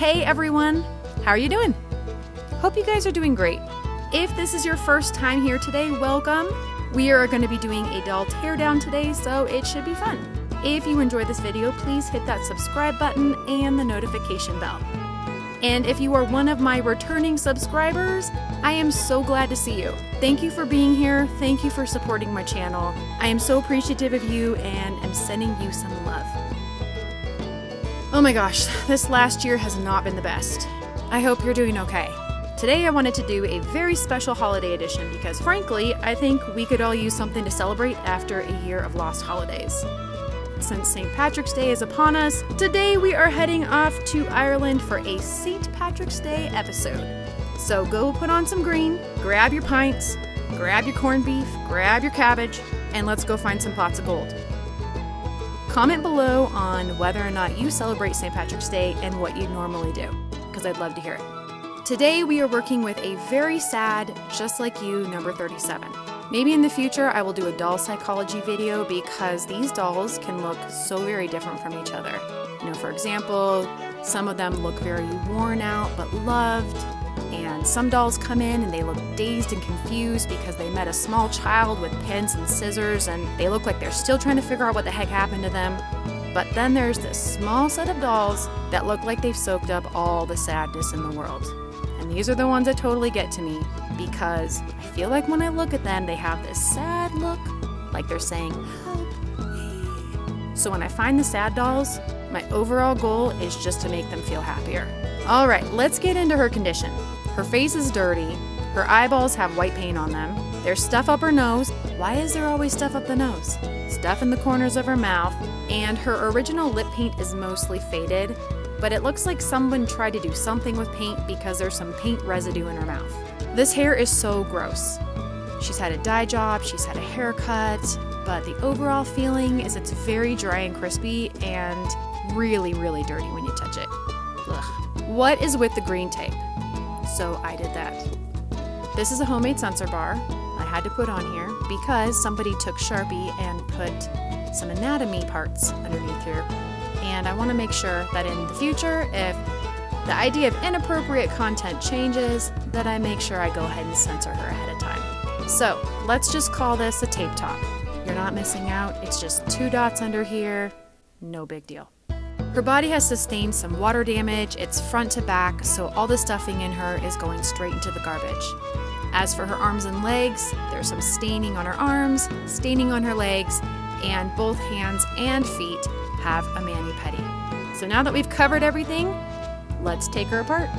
Hey everyone, how are you doing? Hope you guys are doing great. If this is your first time here today, welcome. We are going to be doing a doll teardown today, so it should be fun. If you enjoyed this video, please hit that subscribe button and the notification bell. And if you are one of my returning subscribers, I am so glad to see you. Thank you for being here. Thank you for supporting my channel. I am so appreciative of you and am sending you some love. Oh my gosh, this last year has not been the best. I hope you're doing okay. Today I wanted to do a very special holiday edition because frankly, I think we could all use something to celebrate after a year of lost holidays. Since St. Patrick's Day is upon us, today we are heading off to Ireland for a St. Patrick's Day episode. So go put on some green, grab your pints, grab your corned beef, grab your cabbage, and let's go find some pots of gold. Comment below on whether or not you celebrate St. Patrick's Day and what you normally do, because I'd love to hear it. Today we are working with a very sad, just like you, number 37. Maybe in the future I will do a doll psychology video because these dolls can look so very different from each other. You know, for example, some of them look very worn out but loved, and some dolls come in and they look dazed and confused because they met a small child with pins and scissors and they look like they're still trying to figure out what the heck happened to them. But then there's this small set of dolls that look like they've soaked up all the sadness in the world. And these are the ones that totally get to me because I feel like when I look at them, they have this sad look, like they're saying, "Help me." So when I find the sad dolls, my overall goal is just to make them feel happier. All right, let's get into her condition. Her face is dirty. Her eyeballs have white paint on them. There's stuff up her nose. Why is there always stuff up the nose? Stuff in the corners of her mouth. And her original lip paint is mostly faded, but it looks like someone tried to do something with paint because there's some paint residue in her mouth. This hair is so gross. She's had a dye job, she's had a haircut, but the overall feeling is it's very dry and crispy and really, really dirty when you touch it. Ugh. What is with the green tape? So I did that. This is a homemade sensor bar I had to put on here because somebody took Sharpie and put some anatomy parts underneath here. And I want to make sure that in the future, if the idea of inappropriate content changes, that I make sure I go ahead and censor her ahead of time. So let's just call this a tape top. You're not missing out. It's just 2 dots under here. No big deal. Her body has sustained some water damage. It's front to back, so all the stuffing in her is going straight into the garbage. As for her arms and legs, there's some staining on her arms, staining on her legs, and both hands and feet have a mani-pedi. So now that we've covered everything, let's take her apart.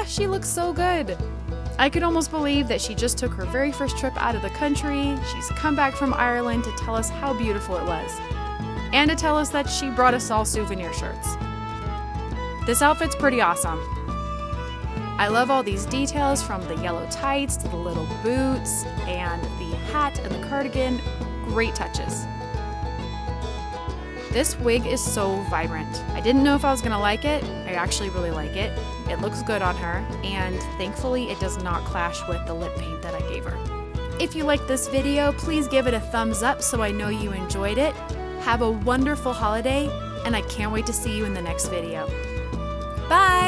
She looks so good. I could almost believe that she just took her very first trip out of the country. She's come back from Ireland to tell us how beautiful it was. And to tell us that she brought us all souvenir shirts. This outfit's pretty awesome. I love all these details, from the yellow tights to the little boots and the hat and the cardigan. Great touches. This wig is so vibrant. I didn't know if I was gonna like it. I actually really like it. It looks good on her, and thankfully it does not clash with the lip paint that I gave her. If you liked this video, please give it a thumbs up so I know you enjoyed it. Have a wonderful holiday, and I can't wait to see you in the next video. Bye!